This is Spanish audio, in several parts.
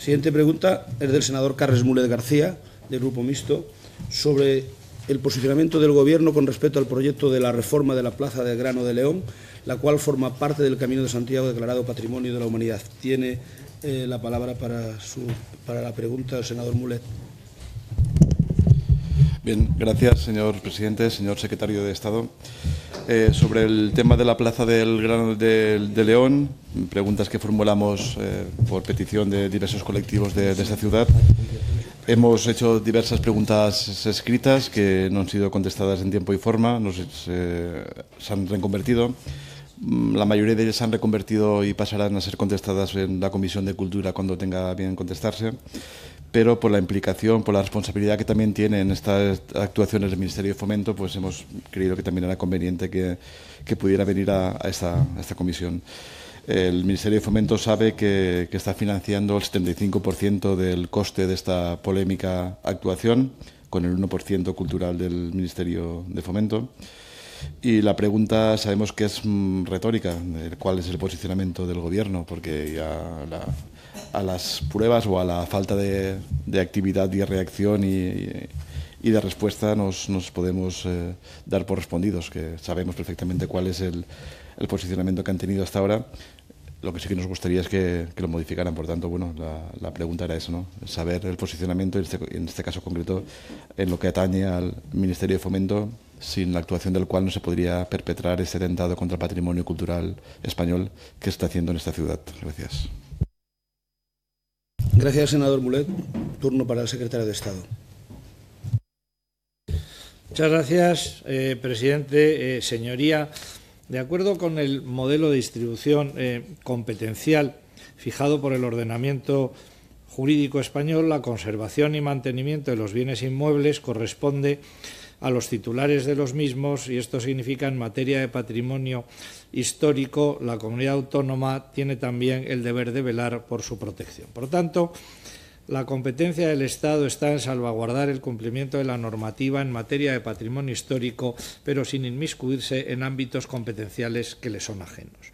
Siguiente pregunta es del senador Carles Mulet García, del Grupo Mixto, sobre el posicionamiento del Gobierno con respecto al proyecto de la reforma de la Plaza del Grano de León, la cual forma parte del Camino de Santiago declarado Patrimonio de la Humanidad. Tiene la palabra para la pregunta el senador Mulet. Bien, gracias, señor presidente, señor secretario de Estado. Sobre el tema de la Plaza del Grano de León, preguntas que formulamos por petición de diversos colectivos de esta ciudad. Hemos hecho diversas preguntas escritas que no han sido contestadas en tiempo y forma, se han reconvertido. La mayoría de ellas se han reconvertido y pasarán a ser contestadas en la Comisión de Cultura cuando tenga bien contestarse, pero por la implicación, por la responsabilidad que también tiene en estas actuaciones del Ministerio de Fomento, pues hemos creído que también era conveniente que pudiera venir a esta comisión. El Ministerio de Fomento sabe que está financiando el 75% del coste de esta polémica actuación, con el 1% cultural del Ministerio de Fomento. Y la pregunta sabemos que es retórica, ¿cuál es el posicionamiento del Gobierno? Porque ya a las pruebas o a la falta de actividad y reacción y de respuesta nos podemos dar por respondidos, que sabemos perfectamente cuál es el posicionamiento que han tenido hasta ahora. Lo que sí que nos gustaría es que lo modificaran. Por tanto, bueno, la pregunta era eso, ¿no? Saber el posicionamiento, en este caso concreto, en lo que atañe al Ministerio de Fomento, sin la actuación del cual no se podría perpetrar ese atentado contra el patrimonio cultural español que se está haciendo en esta ciudad. Gracias. Gracias, senador Mulet. Turno para el secretario de Estado. Muchas gracias, presidente. Señoría, de acuerdo con el modelo de distribución competencial fijado por el ordenamiento jurídico español, la conservación y mantenimiento de los bienes inmuebles corresponde a los titulares de los mismos, y esto significa, en materia de patrimonio histórico, la comunidad autónoma tiene también el deber de velar por su protección. Por tanto, la competencia del Estado está en salvaguardar el cumplimiento de la normativa en materia de patrimonio histórico, pero sin inmiscuirse en ámbitos competenciales que le son ajenos.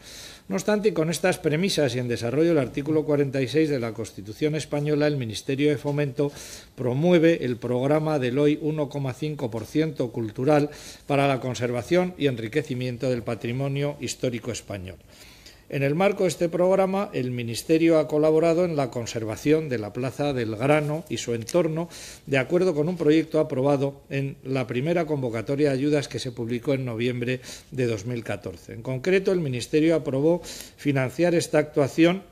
No obstante, y con estas premisas y en desarrollo del artículo 46 de la Constitución española, el Ministerio de Fomento promueve el programa del hoy 1,5% cultural para la conservación y enriquecimiento del patrimonio histórico español. En el marco de este programa, el Ministerio ha colaborado en la conservación de la Plaza del Grano y su entorno, de acuerdo con un proyecto aprobado en la primera convocatoria de ayudas que se publicó en noviembre de 2014. En concreto, el Ministerio aprobó financiar esta actuación,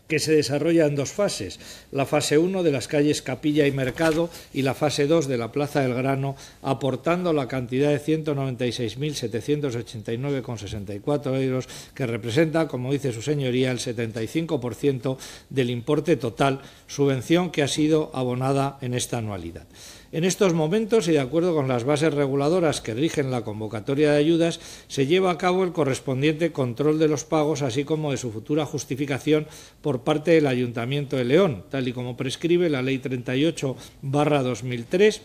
que se desarrolla en dos fases: la fase 1 de las calles Capilla y Mercado y la fase 2 de la Plaza del Grano, aportando la cantidad de 196.789,64 euros, que representa, como dice su señoría, el 75% del importe total, subvención que ha sido abonada en esta anualidad. En estos momentos, y de acuerdo con las bases reguladoras que rigen la convocatoria de ayudas, se lleva a cabo el correspondiente control de los pagos, así como de su futura justificación por parte del Ayuntamiento de León, tal y como prescribe la Ley 38/2003,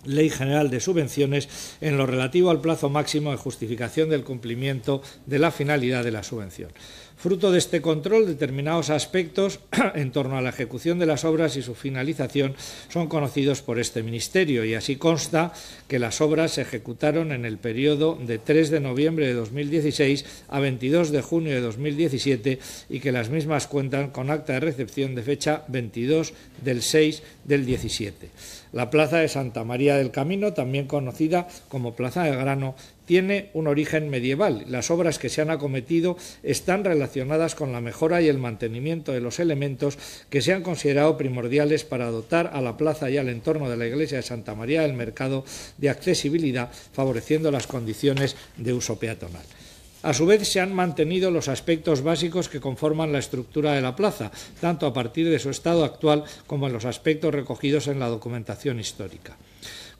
Ley General de Subvenciones, en lo relativo al plazo máximo de justificación del cumplimiento de la finalidad de la subvención. Fruto de este control, determinados aspectos en torno a la ejecución de las obras y su finalización son conocidos por este Ministerio, y así consta que las obras se ejecutaron en el periodo de 3 de noviembre de 2016 a 22 de junio de 2017 y que las mismas cuentan con acta de recepción de fecha 22 del 6 del 17. La Plaza de Santa María del Camino, también conocida como Plaza del Grano, tiene un origen medieval. Las obras que se han acometido están relacionadas con la mejora y el mantenimiento de los elementos que se han considerado primordiales para dotar a la plaza y al entorno de la iglesia de Santa María del Mercado de accesibilidad, favoreciendo las condiciones de uso peatonal. A su vez, se han mantenido los aspectos básicos que conforman la estructura de la plaza, tanto a partir de su estado actual como en los aspectos recogidos en la documentación histórica.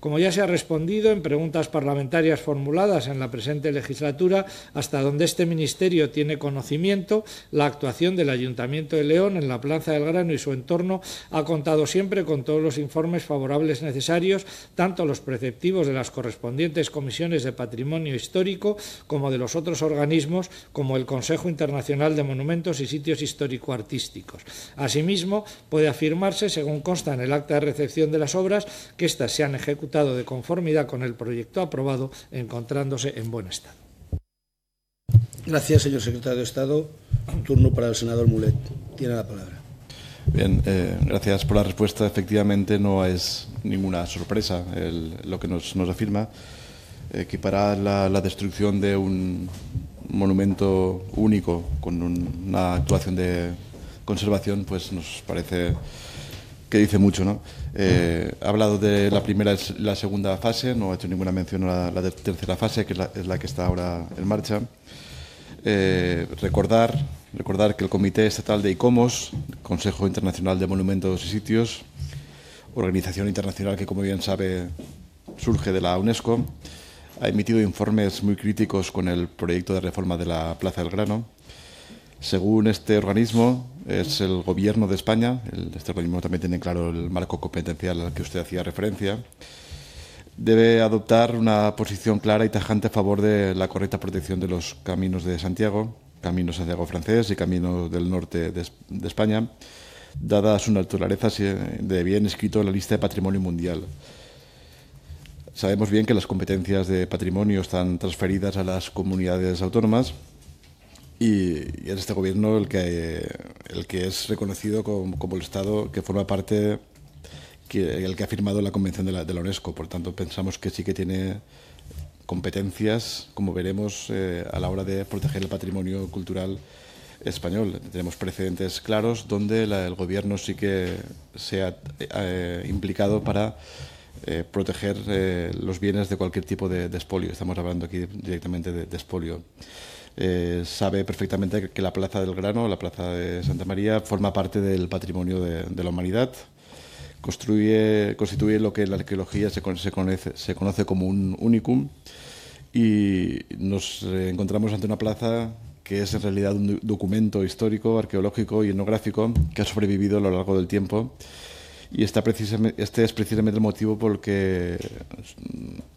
Como ya se ha respondido en preguntas parlamentarias formuladas en la presente legislatura, hasta donde este Ministerio tiene conocimiento, la actuación del Ayuntamiento de León en la Plaza del Grano y su entorno ha contado siempre con todos los informes favorables necesarios, tanto los preceptivos de las correspondientes comisiones de patrimonio histórico como de los otros organismos, como el Consejo Internacional de Monumentos y Sitios Histórico-Artísticos. Asimismo, puede afirmarse, según consta en el acta de recepción de las obras, que éstas se han ejecutado de conformidad con el proyecto aprobado, encontrándose en buen estado. Gracias, señor secretario de Estado. Turno para el senador Mulet. Tiene la palabra. Bien, gracias por la respuesta. Efectivamente, no es ninguna sorpresa lo que nos afirma. Equiparar la destrucción de un monumento único con una actuación de conservación, pues nos parece que dice mucho, ¿no? Ha hablado de la primera y la segunda fase, no ha hecho ninguna mención a la tercera fase, que es la que está ahora en marcha. Recordar que el Comité Estatal de ICOMOS, Consejo Internacional de Monumentos y Sitios, organización internacional que, como bien sabe, surge de la UNESCO, ha emitido informes muy críticos con el proyecto de reforma de la Plaza del Grano. Según este organismo, es el Gobierno de España, este organismo también tiene claro el marco competencial al que usted hacía referencia, debe adoptar una posición clara y tajante a favor de la correcta protección de los caminos de Santiago, Camino Santiago francés y Camino del Norte de España, dada su naturaleza de bien inscrito en la lista de Patrimonio Mundial. Sabemos bien que las competencias de patrimonio están transferidas a las comunidades autónomas y es este gobierno el que es reconocido como el Estado que forma parte, el que ha firmado la Convención de la UNESCO. Por tanto, pensamos que sí que tiene competencias, como veremos, a la hora de proteger el patrimonio cultural español. Tenemos precedentes claros donde el gobierno sí que se ha implicado para proteger los bienes de cualquier tipo de expolio. Estamos hablando aquí directamente de expolio. Sabe perfectamente que la Plaza del Grano, la Plaza de Santa María, forma parte del patrimonio de la humanidad. Constituye lo que en la arqueología se conoce como un unicum, y nos encontramos ante una plaza que es en realidad un documento histórico, arqueológico y etnográfico que ha sobrevivido a lo largo del tiempo. Y este es precisamente el motivo por el que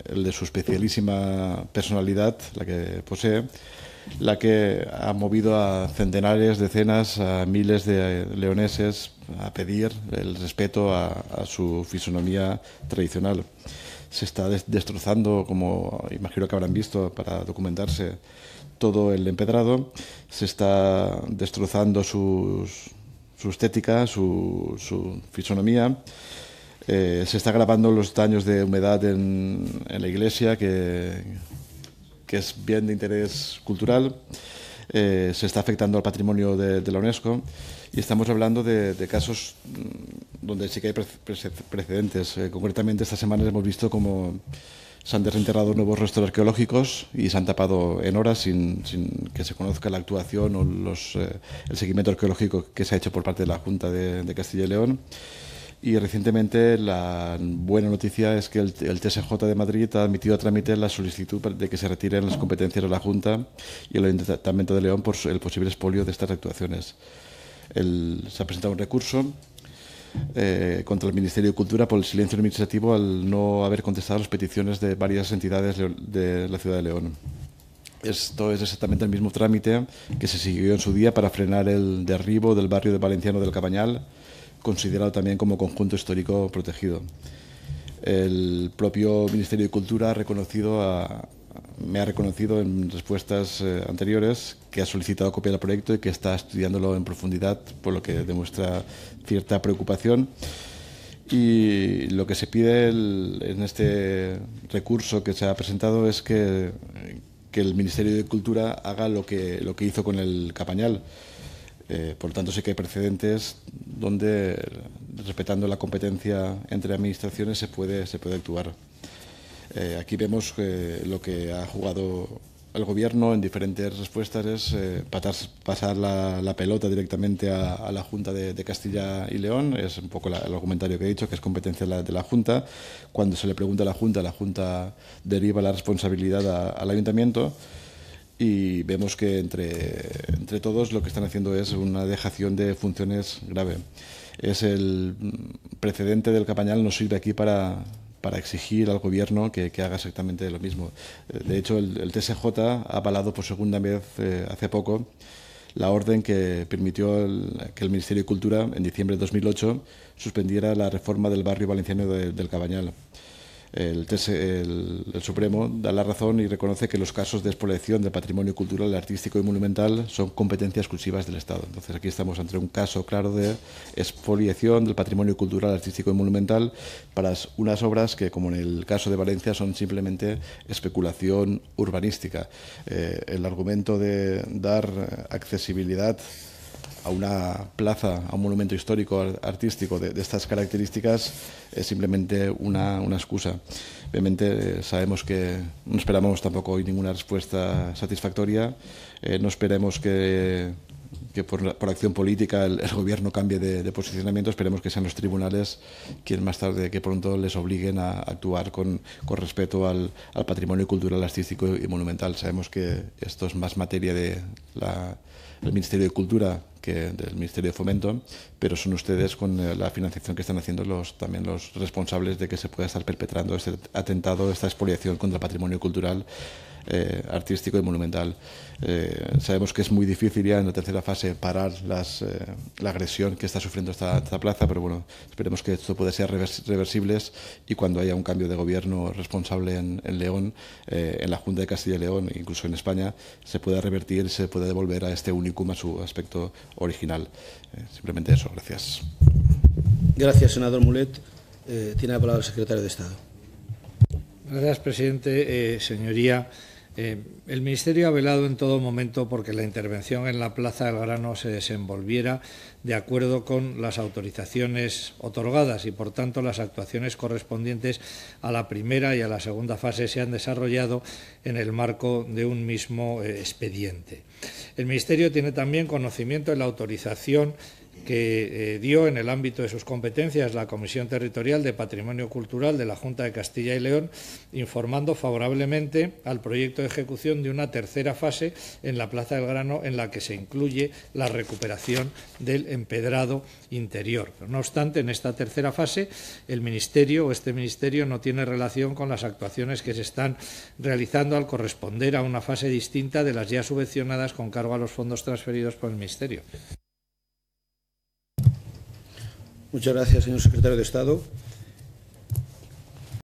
el de su especialísima personalidad, la que posee, la que ha movido a centenares, decenas, a miles de leoneses a pedir el respeto a su fisonomía tradicional. Se está destrozando, como imagino que habrán visto para documentarse, todo el empedrado. Se está destrozando su estética, su fisonomía. Se está agravando los daños de humedad en la iglesia, que es bien de interés cultural. Se está afectando al patrimonio de la UNESCO, y estamos hablando de casos donde sí que hay precedentes. Concretamente, esta semana hemos visto cómo se han desenterrado nuevos restos arqueológicos y se han tapado en horas sin que se conozca la actuación o el seguimiento arqueológico que se ha hecho por parte de la Junta de Castilla y León. Y recientemente la buena noticia es que el TSJ de Madrid ha admitido a trámite la solicitud de que se retiren las competencias de la Junta y el Ayuntamiento de León por el posible expolio de estas actuaciones. Se ha presentado un recurso contra el Ministerio de Cultura por el silencio administrativo al no haber contestado las peticiones de varias entidades de la ciudad de León. Esto es exactamente el mismo trámite que se siguió en su día para frenar el derribo del barrio de Valenciano del Cabañal, considerado también como conjunto histórico protegido. El propio Ministerio de Cultura me ha reconocido en respuestas anteriores que ha solicitado copia del proyecto y que está estudiándolo en profundidad, por lo que demuestra cierta preocupación. Y lo que se pide en este recurso que se ha presentado es que el Ministerio de Cultura haga lo que hizo con el Cabañal. Por tanto, sí que hay precedentes donde, respetando la competencia entre administraciones, se puede actuar. Aquí vemos lo que ha jugado el Gobierno en diferentes respuestas es pasar la pelota directamente a la Junta de Castilla y León. Es un poco el argumentario que he dicho, que es competencia de la Junta. Cuando se le pregunta a la Junta deriva la responsabilidad al Ayuntamiento. Y vemos que entre todos lo que están haciendo es una dejación de funciones grave. Es el precedente del Cabañal, nos sirve aquí para exigir al Gobierno que haga exactamente lo mismo. De hecho, el TSJ ha avalado por segunda vez hace poco la orden que permitió que el Ministerio de Cultura en diciembre de 2008 suspendiera la reforma del barrio valenciano del Cabañal. El Supremo da la razón y reconoce que los casos de expoliación del patrimonio cultural, artístico y monumental son competencias exclusivas del Estado. Entonces aquí estamos ante un caso claro de expoliación del patrimonio cultural, artístico y monumental para unas obras que, como en el caso de Valencia, son simplemente especulación urbanística. El argumento de dar accesibilidad a una plaza, a un monumento histórico artístico de estas características es simplemente una excusa. Obviamente sabemos que no esperamos tampoco hoy ninguna respuesta satisfactoria, no esperemos que por acción política el Gobierno cambie de posicionamiento, esperemos que sean los tribunales quienes más tarde que pronto les obliguen a actuar con respeto al patrimonio cultural, artístico y monumental. Sabemos que esto es más materia del Ministerio de Cultura que del Ministerio de Fomento, pero son ustedes con la financiación que están haciendo también los responsables de que se pueda estar perpetrando este atentado, esta expoliación contra el patrimonio cultural, artístico y monumental. Sabemos que es muy difícil ya en la tercera fase parar la agresión que está sufriendo esta plaza, pero bueno, esperemos que esto pueda ser reversible y cuando haya un cambio de gobierno responsable en León, en la Junta de Castilla y León, incluso en España, se pueda revertir y se pueda devolver a este unicum a su aspecto original. Simplemente eso, gracias. Gracias, senador Mulet. Tiene la palabra el secretario de Estado. Gracias, presidente. Señoría, el Ministerio ha velado en todo momento porque la intervención en la Plaza del Grano se desenvolviera de acuerdo con las autorizaciones otorgadas y, por tanto, las actuaciones correspondientes a la primera y a la segunda fase se han desarrollado en el marco de un mismo expediente. El Ministerio tiene también conocimiento de la autorización que dio en el ámbito de sus competencias la Comisión Territorial de Patrimonio Cultural de la Junta de Castilla y León, informando favorablemente al proyecto de ejecución de una tercera fase en la Plaza del Grano, en la que se incluye la recuperación del empedrado interior. Pero no obstante, en esta tercera fase, el Ministerio o este Ministerio no tiene relación con las actuaciones que se están realizando al corresponder a una fase distinta de las ya subvencionadas con cargo a los fondos transferidos por el Ministerio. Muchas gracias, señor secretario de Estado.